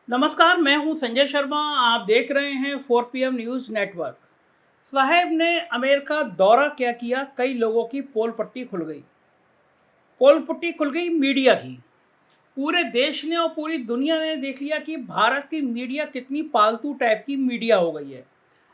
नमस्कार, मैं हूं संजय शर्मा। आप देख रहे हैं 4 PM न्यूज़ नेटवर्क। साहब ने अमेरिका दौरा क्या किया, कई लोगों की पोल पट्टी खुल गई। पोल पट्टी खुल गई मीडिया की। पूरे देश ने और पूरी दुनिया ने देख लिया कि भारत की मीडिया कितनी पालतू टाइप की मीडिया हो गई है।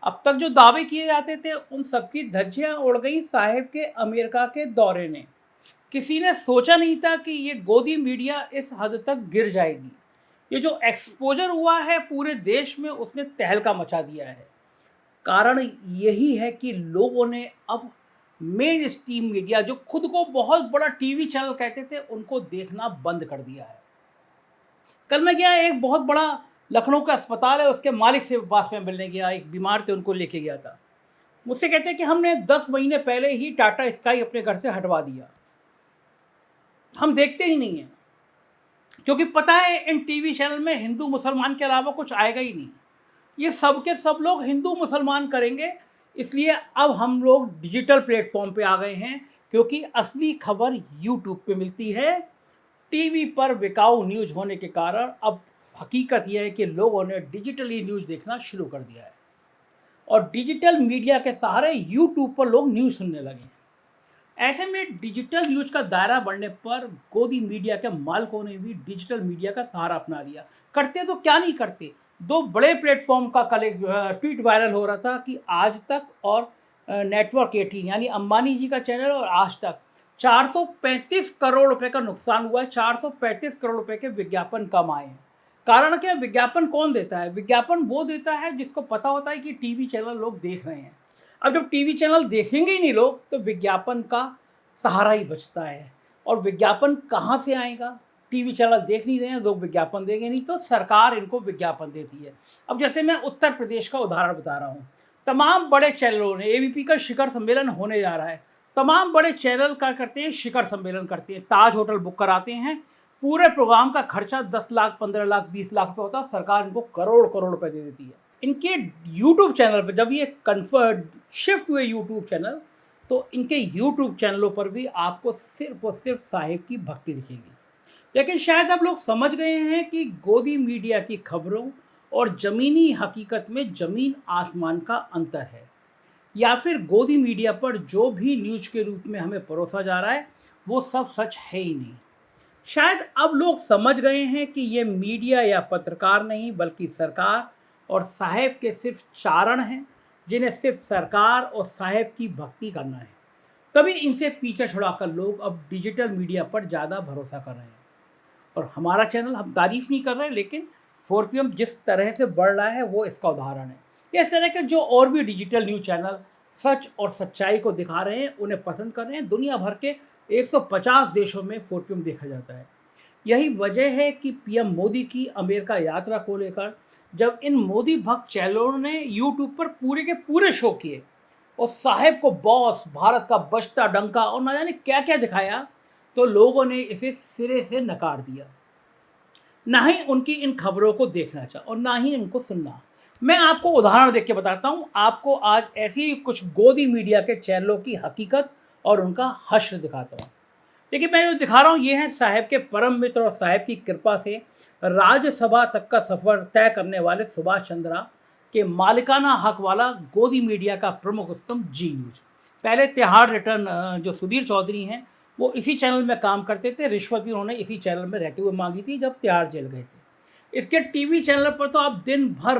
अब तक जो दावे किए जाते थे उन सबकी धज्जियां उड़ गई साहब के अमेरिका के दौरे ने। किसी ने सोचा नहीं था कि ये गोदी मीडिया इस हद तक गिर जाएगी। ये जो एक्सपोजर हुआ है पूरे देश में, उसने तहलका मचा दिया है। कारण यही है कि लोगों ने अब मेन स्ट्रीम मीडिया, जो खुद को बहुत बड़ा टीवी चैनल कहते थे, उनको देखना बंद कर दिया है। कल मैं गया, एक बहुत बड़ा लखनऊ का अस्पताल है, उसके मालिक से पास में मिलने गया। एक बीमार थे, उनको लेके गया था। मुझसे कहते हैं कि हमने 10 महीने पहले ही टाटा स्काई अपने घर से हटवा दिया, हम देखते ही नहीं हैं, क्योंकि पता है इन टीवी चैनल में हिंदू मुसलमान के अलावा कुछ आएगा ही नहीं। ये सब के सब लोग हिंदू मुसलमान करेंगे। इसलिए अब हम लोग डिजिटल प्लेटफॉर्म पे आ गए हैं, क्योंकि असली खबर यूट्यूब पे मिलती है। टीवी पर बिकाऊ न्यूज होने के कारण अब हकीकत यह है कि लोगों ने डिजिटली न्यूज देखना शुरू कर दिया है, और डिजिटल मीडिया के सहारे यूट्यूब पर लोग न्यूज सुनने लगे हैं। ऐसे में डिजिटल न्यूज का दायरा बढ़ने पर गोदी मीडिया के मालिकों ने भी डिजिटल मीडिया का सहारा अपना लिया। करते तो क्या नहीं करते। दो बड़े प्लेटफॉर्म का कल एक ट्वीट वायरल हो रहा था कि आज तक और नेटवर्क 18 यानी अंबानी जी का चैनल और आज तक 435 करोड़ रुपए का नुकसान हुआ है। 435 करोड़ रुपए के विज्ञापन कम आए हैं। कारण क्या? विज्ञापन कौन देता है? विज्ञापन वो देता है जिसको पता होता है कि टीवी चैनल लोग देख रहे हैं। अब जब टीवी चैनल देखेंगे ही नहीं लोग, तो विज्ञापन का सहारा ही बचता है। और विज्ञापन कहाँ से आएगा? टीवी चैनल देख नहीं रहे हैं, लोग विज्ञापन देंगे नहीं, तो सरकार इनको विज्ञापन देती है। अब जैसे मैं उत्तर प्रदेश का उदाहरण बता रहा हूँ। तमाम बड़े चैनलों ने, एबीपी का शिखर सम्मेलन होने जा रहा है, तमाम बड़े चैनल क्या करते हैं? शिखर सम्मेलन करते हैं, ताज होटल बुक कराते हैं। पूरे प्रोग्राम का खर्चा 10 लाख, 15 लाख, 20 लाख रुपये होता है। सरकार इनको करोड़ करोड़ रुपए दे देती है। इनके यूट्यूब चैनल पर जब ये कन्फर्ट शिफ्ट हुए यूट्यूब चैनल, तो इनके यूट्यूब चैनलों पर भी आपको सिर्फ और सिर्फ साहिब की भक्ति दिखेगी। लेकिन शायद अब लोग समझ गए हैं कि गोदी मीडिया की खबरों और ज़मीनी हकीकत में ज़मीन आसमान का अंतर है, या फिर गोदी मीडिया पर जो भी न्यूज के रूप में हमें परोसा जा रहा है वो सब सच है ही नहीं। शायद अब लोग समझ गए हैं कि ये मीडिया या पत्रकार नहीं, बल्कि सरकार और साहेब के सिर्फ चारण हैं, जिन्हें सिर्फ सरकार और साहेब की भक्ति करना है। तभी इनसे पीछे छुड़ाकर लोग अब डिजिटल मीडिया पर ज़्यादा भरोसा कर रहे हैं। और हमारा चैनल, हम तारीफ नहीं कर रहे, लेकिन 4PM जिस तरह से बढ़ रहा है वो इसका उदाहरण है। इस तरह के जो और भी डिजिटल न्यूज़ चैनल सच और सच्चाई को दिखा रहे हैं, उन्हें पसंद कर रहे हैं। दुनिया भर के 150 देशों में 4PM देखा जाता है। यही वजह है कि पीएम मोदी की अमेरिका यात्रा को लेकर जब इन मोदी भक्त चैनलों ने यूट्यूब पर पूरे के पूरे शो किए और साहेब को बॉस, भारत का बचता डंका और ना जाने क्या क्या दिखाया, तो लोगों ने इसे सिरे से नकार दिया। ना ही उनकी इन खबरों को देखना चाहिए और ना ही इनको सुनना। मैं आपको उदाहरण देख के बताता हूँ। आपको आज ऐसी ही कुछ गोदी मीडिया के चैनलों की हकीकत और उनका हश्र दिखाता हूँ। देखिए, मैं जो दिखा रहा हूँ ये है साहेब के परम मित्र और साहेब की कृपा से राज्यसभा तक का सफर तय करने वाले सुभाष चंद्रा के मालिकाना हक वाला गोदी मीडिया का प्रमुख स्तंभ जी न्यूज। पहले तिहाड़ रिटर्न जो सुधीर चौधरी हैं, वो इसी चैनल में काम करते थे। रिश्वत भी उन्होंने इसी चैनल में रहते हुए मांगी थी जब तिहाड़ जेल गए थे। इसके टीवी चैनल पर तो आप दिन भर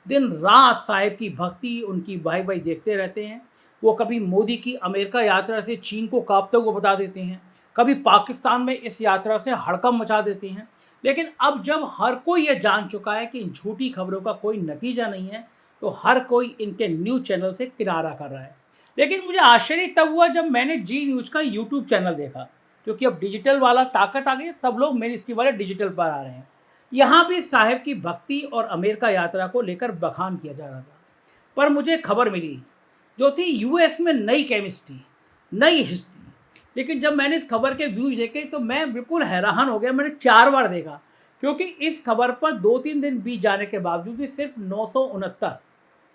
दिन रात साहेब की भक्ति, उनकी वाई वाई देखते रहते हैं। वो कभी मोदी की अमेरिका यात्रा से चीन को कांपते हुए बता देते हैं, कभी पाकिस्तान में इस यात्रा से हड़कंप मचा देते हैं। लेकिन अब जब हर कोई ये जान चुका है कि इन झूठी खबरों का कोई नतीजा नहीं है, तो हर कोई इनके न्यूज़ चैनल से किनारा कर रहा है। लेकिन मुझे आश्चर्य तब हुआ जब मैंने जी न्यूज़ का यूट्यूब चैनल देखा, क्योंकि अब डिजिटल वाला ताकत आ गई है, सब लोग मेरी इसकी वाले डिजिटल पर आ रहे हैं। यहाँ भी साहेब की भक्ति और अमेरिका यात्रा को लेकर बखान किया जा रहा था। पर मुझे खबर मिली जो थी यूएस में नई केमिस्ट्री, नई हिस्ट्री। लेकिन जब मैंने इस खबर के व्यूज देखे तो मैं बिल्कुल हैरान हो गया। मैंने 4 बार देखा, क्योंकि इस खबर पर 2-3 दिन बीत जाने के बावजूद भी सिर्फ 969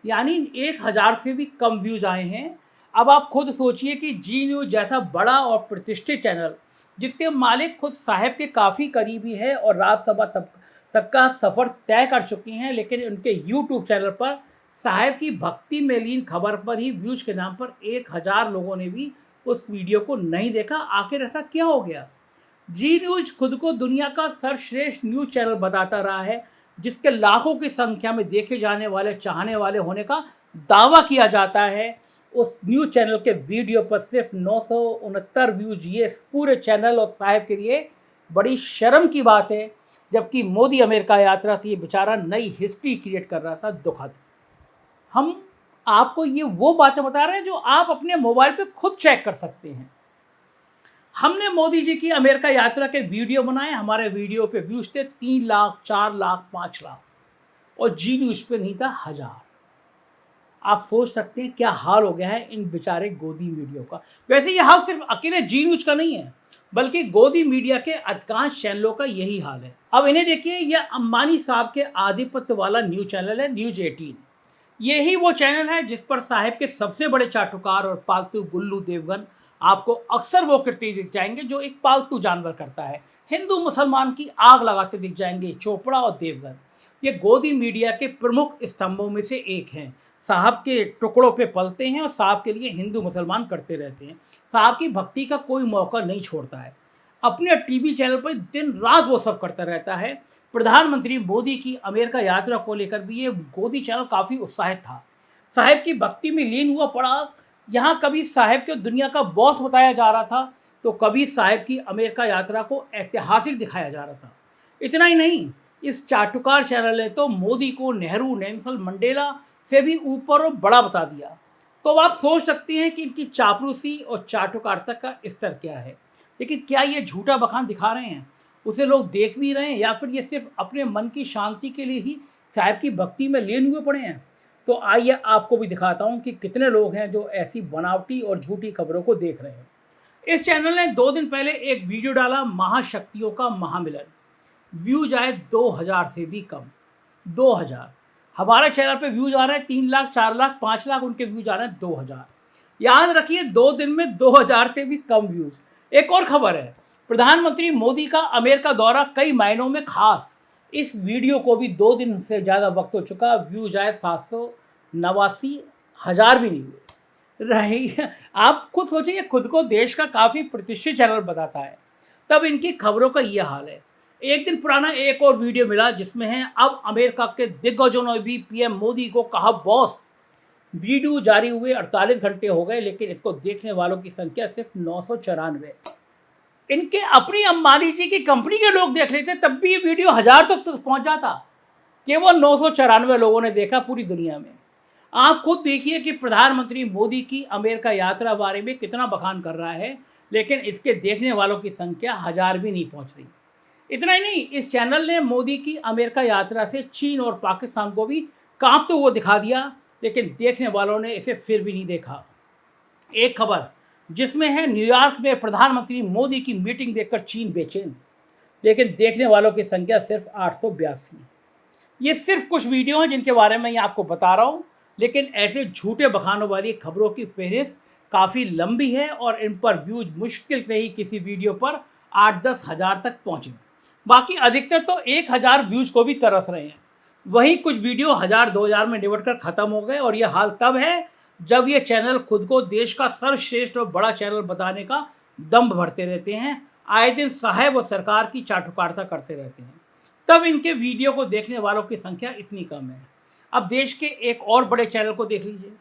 यानी 1000 से भी कम व्यूज आए हैं। अब आप खुद सोचिए कि जी न्यूज़ जैसा बड़ा और प्रतिष्ठित चैनल, जिसके मालिक खुद साहेब के काफ़ी करीबी है और राज्यसभा तक का सफ़र तय कर चुकी हैं, लेकिन उनके यूट्यूब चैनल पर साहब की भक्ति में लीन खबर पर ही व्यूज के नाम पर 1000 लोगों ने भी उस वीडियो को नहीं देखा। आखिर ऐसा क्या हो गया? जी न्यूज खुद को दुनिया का सर्वश्रेष्ठ न्यूज चैनल बताता रहा है, जिसके लाखों की संख्या में देखे जाने वाले चाहने वाले होने का दावा किया जाता है। उस न्यूज चैनल के वीडियो पर सिर्फ 969 व्यूज, ये पूरे चैनल और साहब के लिए बड़ी शर्म की बात है। जबकि मोदी अमेरिका यात्रा से ये बेचारा नई हिस्ट्री क्रिएट कर रहा था। दुखद। हम आपको ये वो बातें बता रहे हैं जो आप अपने मोबाइल पे खुद चेक कर सकते हैं। हमने मोदी जी की अमेरिका यात्रा के वीडियो बनाए, हमारे वीडियो पे व्यूज थे 3 लाख, 4 लाख, 5 लाख, और जी न्यूज पे नहीं था 1000। आप सोच सकते हैं क्या हाल हो गया है इन बेचारे गोदी मीडिया का। वैसे ये हाल सिर्फ अकेले जी न्यूज का नहीं है, बल्कि गोदी मीडिया के अधिकांश चैनलों का यही हाल है। अब इन्हें देखिए, यह अंबानी साहब के आधिपत्य वाला न्यूज चैनल है, न्यूज 18। यही वो चैनल है जिस पर साहब के सबसे बड़े चाटुकार और पालतू गुल्लू देवगन आपको अक्सर वो करते दिख जाएंगे जो एक पालतू जानवर करता है। हिंदू मुसलमान की आग लगाते दिख जाएंगे चोपड़ा और देवगन। ये गोदी मीडिया के प्रमुख स्तंभों में से एक हैं। साहब के टुकड़ों पे पलते हैं और साहब के लिए हिंदू मुसलमान करते रहते हैं। साहब की भक्ति का कोई मौका नहीं छोड़ता है। अपने टीवी चैनल पर दिन रात वो सब करता रहता है। प्रधानमंत्री मोदी की अमेरिका यात्रा को लेकर भी ये गोदी चैनल काफ़ी उत्साहित था। साहब की भक्ति में लीन हुआ पड़ा। यहाँ कभी साहब को दुनिया का बॉस बताया जा रहा था, तो कभी साहब की अमेरिका यात्रा को ऐतिहासिक दिखाया जा रहा था। इतना ही नहीं, इस चाटुकार चैनल ने तो मोदी को नेहरू, नेल्सन मंडेला से भी ऊपर और बड़ा बता दिया। तो अब आप सोच सकते हैं कि इनकी चापलूसी और चाटुकारिता का स्तर क्या है। लेकिन क्या ये झूठा बखान दिखा रहे हैं, उसे लोग देख भी रहे हैं, या फिर ये सिर्फ अपने मन की शांति के लिए ही साहब की भक्ति में लीन हुए पड़े हैं? तो आइए आपको भी दिखाता हूं कि कितने लोग हैं जो ऐसी बनावटी और झूठी खबरों को देख रहे हैं। इस चैनल ने 2 दिन पहले एक वीडियो डाला, महाशक्तियों का महामिलन। व्यूज आए 2000 से भी कम। 2000। हमारे चैनल पे व्यूज आ रहे हैं 3 लाख, 4 लाख, 5 लाख, उनके व्यूज आ रहे हैं 2000। याद रखिए, 2 दिन में 2000 से भी कम व्यूज। एक और खबर है, प्रधानमंत्री मोदी का अमेरिका दौरा कई मायनों में खास। इस वीडियो को भी 2 दिन से ज़्यादा वक्त हो चुका, व्यूज आए 789 हज़ार भी नहीं हुए रही। आप खुद सोचिए, खुद को देश का काफ़ी प्रतिष्ठित चैनल बताता है, तब इनकी खबरों का ये हाल है। एक दिन पुराना एक और वीडियो मिला जिसमें है, अब अमेरिका के दिग्गजों ने भी पीएम मोदी को कहा बॉस। वीडियो जारी हुए 48 घंटे हो गए, लेकिन इसको देखने वालों की संख्या सिर्फ 994। इनके अपनी अंबानी जी की कंपनी के लोग देख लेते तब भी ये वीडियो 1000 तक तो पहुंच जाता। केवल 994 लोगों ने देखा पूरी दुनिया में। आप खुद देखिए कि प्रधानमंत्री मोदी की अमेरिका यात्रा बारे में कितना बखान कर रहा है, लेकिन इसके देखने वालों की संख्या 1000 भी नहीं पहुंच रही। इतना ही नहीं, इस चैनल ने मोदी की अमेरिका यात्रा से चीन और पाकिस्तान को भी कांपते हुए दिखा दिया, लेकिन देखने वालों ने इसे फिर भी नहीं देखा। एक खबर जिसमें है, न्यूयॉर्क में प्रधानमंत्री मोदी की मीटिंग देखकर चीन बेचैन, लेकिन देखने वालों की संख्या सिर्फ 882। ये सिर्फ कुछ वीडियो हैं जिनके बारे में मैं आपको बता रहा हूँ, लेकिन ऐसे झूठे बखानों वाली खबरों की फहरिस्त काफ़ी लंबी है और इन पर व्यूज मुश्किल से ही किसी वीडियो पर 8-10 हज़ार तक पहुँचे। बाकी अधिकतर तो 1000 व्यूज को भी तरस रहे हैं। वहीं कुछ वीडियो 1000-2000 में निपट कर ख़त्म हो गए, और यह हाल तब है जब ये चैनल खुद को देश का सर्वश्रेष्ठ और बड़ा चैनल बताने का दम्भ भरते रहते हैं। आए दिन साहब और सरकार की चाटुकारिता करते रहते हैं, तब इनके वीडियो को देखने वालों की संख्या इतनी कम है। अब देश के एक और बड़े चैनल को देख लीजिए।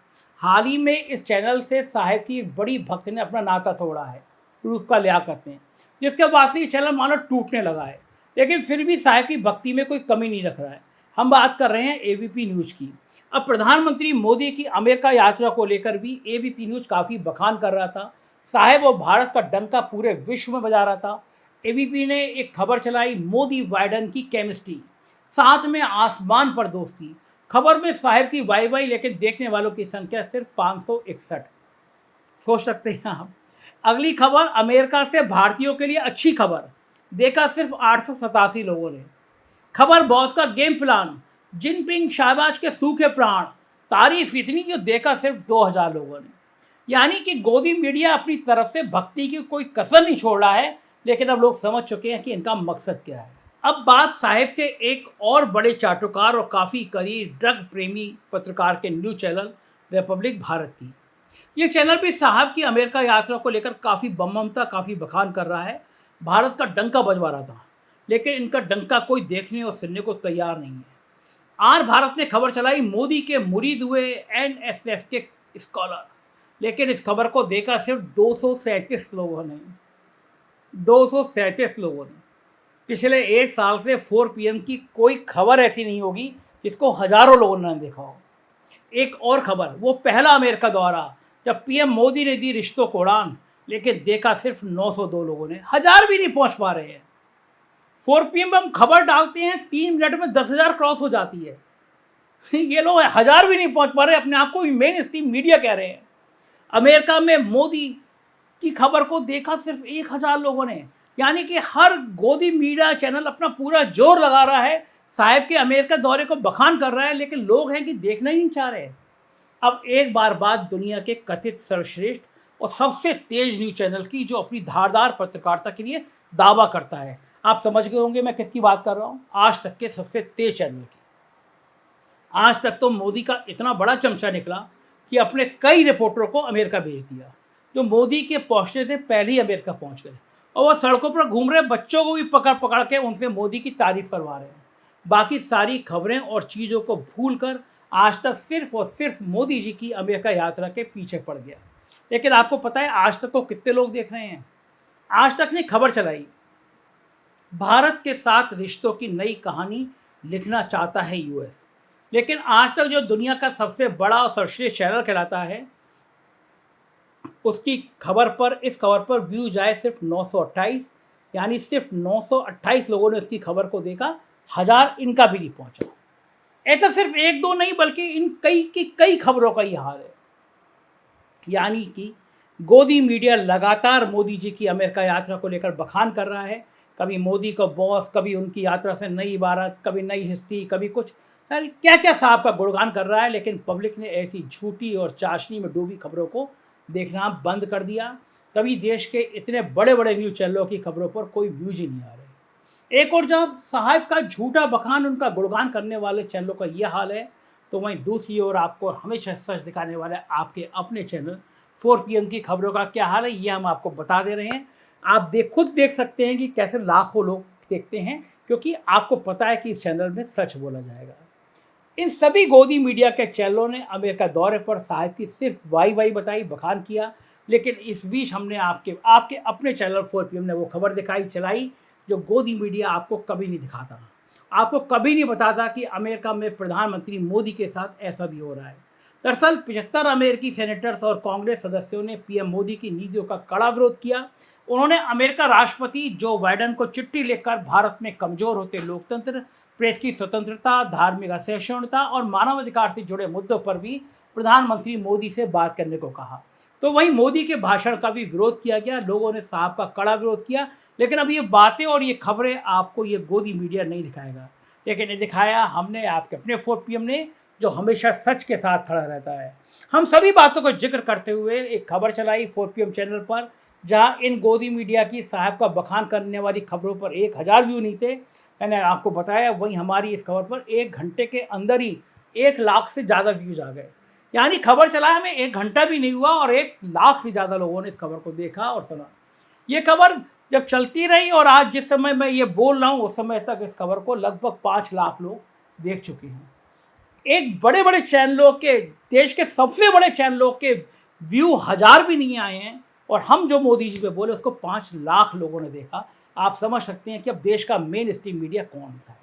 हाल ही में इस चैनल से साहब की एक बड़ी भक्त ने अपना नाता तोड़ा है, रूफ का लिया करते हैं, जिसके बाद से ये चैनल मानो टूटने लगा है। लेकिन फिर भी साहब की भक्ति में कोई कमी नहीं रख रहा है। हम बात कर रहे हैं एबीपी न्यूज़ की। अब प्रधानमंत्री मोदी की अमेरिका यात्रा को लेकर भी एबीपी न्यूज़ काफ़ी बखान कर रहा था। साहब और भारत का डंका पूरे विश्व में बजा रहा था। एबीपी ने एक खबर चलाई, मोदी बाइडेन की केमिस्ट्री, साथ में आसमान पर दोस्ती। खबर में साहब की वाई वाई, लेकिन देखने वालों की संख्या सिर्फ 561। सोच सकते हैं आप। अगली खबर, अमेरिका से भारतीयों के लिए अच्छी खबर, देखा सिर्फ 887 लोगों ने। खबर, बॉस का गेम प्लान, जिनपिंग शाहबाज के सूखे प्राण, तारीफ इतनी कि देखा सिर्फ 2000 लोगों ने। यानी कि गोदी मीडिया अपनी तरफ से भक्ति की कोई कसर नहीं छोड़ रहा है, लेकिन अब लोग समझ चुके हैं कि इनका मकसद क्या है। अब बात साहिब के एक और बड़े चाटुकार और काफ़ी करीब ड्रग प्रेमी पत्रकार के न्यूज़ चैनल रिपब्लिक भारत की। ये चैनल भी साहब की अमेरिका यात्रा को लेकर काफ़ी बम्बमता, काफ़ी बखान कर रहा है। भारत का डंका बजवा रहा था, लेकिन इनका डंका कोई देखने और सुनने को तैयार नहीं है। आज भारत ने खबर चलाई, मोदी के मुरीद हुए एनएसएस के स्कॉलर, लेकिन इस खबर को देखा सिर्फ 237 लोगों ने। 237 लोगों ने। पिछले एक साल से 4 PM की कोई खबर ऐसी नहीं होगी जिसको हजारों लोगों ने देखा हो। एक और खबर, वो पहला अमेरिका दौरा जब पीएम मोदी ने दी रिश्तों को उड़ान, लेकिन देखा सिर्फ 902 लोगों ने। 1000 भी नहीं पहुंच पा रहे हैं। 4 PM हम खबर डालते हैं, 3 मिनट में 10,000 क्रॉस हो जाती है। ये लोग 1000 भी नहीं पहुंच पा रहे, अपने आप को मेन स्ट्रीम मीडिया कह रहे हैं। अमेरिका में मोदी की खबर को देखा सिर्फ 1000 लोगों ने। यानी कि हर गोदी मीडिया चैनल अपना पूरा जोर लगा रहा है, साहब के अमेरिका दौरे को बखान कर रहा है, लेकिन लोग हैं कि देखना ही नहीं चाह रहे। अब एक बार बात दुनिया के कथित सर्वश्रेष्ठ और सबसे तेज न्यूज चैनल की, जो अपनी धारदार पत्रकारिता के लिए दावा करता है। आप समझ गए होंगे मैं किसकी बात कर रहा हूँ, आज तक के सबसे तेज चैनल की। आज तक तो मोदी का इतना बड़ा चमचा निकला कि अपने कई रिपोर्टरों को अमेरिका भेज दिया, जो मोदी के पहुंचने से पहले ही अमेरिका पहुंच गए, और वह सड़कों पर घूम रहे बच्चों को भी पकड़ पकड़ के उनसे मोदी की तारीफ करवा रहे हैं। बाकी सारी खबरें और चीज़ों को भूलकर आज तक सिर्फ और सिर्फ मोदी जी की अमेरिका यात्रा के पीछे पड़ गया। लेकिन आपको पता है आज तक को कितने लोग देख रहे हैं? आज तक ने खबर चलाई, भारत के साथ रिश्तों की नई कहानी लिखना चाहता है यूएस। लेकिन आज तक जो दुनिया का सबसे बड़ा और सर्वश्रेष्ठ चैनल कहलाता है, उसकी खबर पर, इस खबर पर व्यूज आए सिर्फ 928, यानी सिर्फ 928 लोगों ने इसकी खबर को देखा, 1000 इनका भी नहीं पहुंचा। ऐसा सिर्फ एक दो नहीं, बल्कि इन कई खबरों का ये हाल है। यानी कि गोदी मीडिया लगातार मोदी जी की अमेरिका यात्रा को लेकर बखान कर रहा है। कभी मोदी का बॉस, कभी उनकी यात्रा से नई इबारत, कभी नई हिस्ट्री, कभी कुछ, क्या क्या साहब का गुणगान कर रहा है। लेकिन पब्लिक ने ऐसी झूठी और चाशनी में डूबी खबरों को देखना बंद कर दिया। तभी देश के इतने बड़े बड़े न्यूज़ चैनलों की खबरों पर कोई व्यूज ही नहीं आ रहे। एक और जब साहब का झूठा बखान, उनका गुणगान करने वाले चैनलों का यह हाल है, तो वहीं दूसरी ओर आपको हमेशा सच दिखाने वाले आपके अपने चैनल 4 PM की खबरों का क्या हाल है, ये हम आपको बता दे रहे हैं। आप खुद देख सकते हैं कि कैसे लाखों लोग देखते हैं, क्योंकि आपको पता है कि इस चैनल में सच बोला जाएगा। इन सभी गोदी मीडिया के चैनलों ने अमेरिका दौरे पर साहब की सिर्फ वाई बताई, बखान किया। लेकिन इस बीच हमने आपके अपने चैनल 4 PM ने वो खबर दिखाई, चलाई, जो गोदी मीडिया आपको कभी नहीं दिखाता, आपको कभी नहीं बताता कि अमेरिका में प्रधानमंत्री मोदी के साथ ऐसा भी हो रहा है। दरअसल 75 अमेरिकी सेनेटर्स और कांग्रेस सदस्यों ने पीएम मोदी की नीतियों का कड़ा विरोध किया। उन्होंने अमेरिका राष्ट्रपति जो बाइडेन को चिट्ठी लिखकर भारत में कमजोर होते लोकतंत्र, प्रेस की स्वतंत्रता, धार्मिक असहिष्णुता और मानवाधिकार से जुड़े मुद्दों पर भी प्रधानमंत्री मोदी से बात करने को कहा। तो वहीं मोदी के भाषण का भी विरोध किया गया, लोगों ने साहब का कड़ा विरोध किया। लेकिन अब ये बातें और ये खबरें आपको ये गोदी मीडिया नहीं दिखाएगा, लेकिन ये दिखाया हमने, आपके अपने 4 PM ने, जो हमेशा सच के साथ खड़ा रहता है। हम सभी बातों को जिक्र करते हुए एक खबर चलाई 4 PM चैनल पर, जहां इन गोदी मीडिया की साहब का बखान करने वाली खबरों पर 1000 व्यू नहीं थे, मैंने आपको बताया। वहीं हमारी इस खबर पर 1 घंटे के अंदर ही 1 लाख से ज़्यादा व्यूज आ गए। यानी खबर चलाए हमें 1 घंटा भी नहीं हुआ और 1 लाख से ज़्यादा लोगों ने इस खबर को देखा और सुना। ये खबर जब चलती रही और आज जिस समय मैं ये बोल रहा हूँ, उस समय तक इस खबर को लगभग 5 लाख लोग देख चुके हैं। एक बड़े बड़े चैनलों के, देश के सबसे बड़े चैनलों के व्यू 1000 भी नहीं आए हैं, और हम जो मोदी जी पे बोले उसको 5 लाख लोगों ने देखा। आप समझ सकते हैं कि अब देश का मेन स्ट्रीम मीडिया कौन सा है।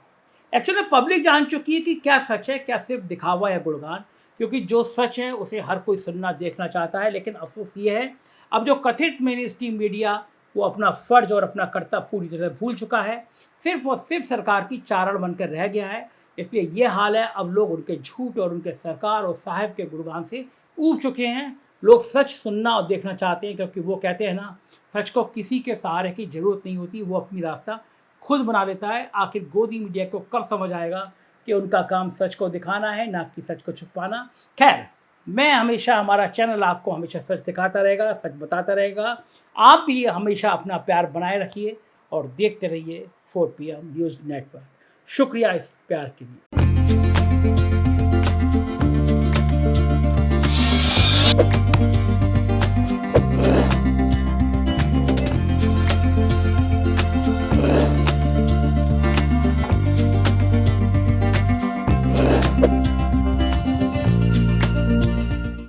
एक्चुअली पब्लिक जान चुकी है कि क्या सच है, क्या सिर्फ दिखावा या गुणगान, क्योंकि जो सच है उसे हर कोई सुनना देखना चाहता है। लेकिन अफसोस ये है, अब जो कथित मेन स्ट्रीम मीडिया वो अपना फर्ज और अपना कर्तव्य पूरी तरह भूल चुका है, सिर्फ और सिर्फ सरकार की चारण बनकर रह गया है। इसलिए ये हाल है, अब लोग उनके झूठ और उनके सरकार और साहब के गुणगान से ऊब चुके हैं। लोग सच सुनना और देखना चाहते हैं, क्योंकि वो कहते हैं ना, सच को किसी के सहारे की जरूरत नहीं होती, वो अपनी रास्ता खुद बना लेता है। आखिर गोदी मीडिया को कब समझ आएगा कि उनका काम सच को दिखाना है, ना कि सच को छुपाना। खैर, मैं हमेशा, हमारा चैनल आपको हमेशा सच दिखाता रहेगा, सच बताता रहेगा। आप भी हमेशा अपना प्यार बनाए रखिए और देखते रहिए 4 PM न्यूज़ नेटवर्क। शुक्रिया इस प्यार के लिए।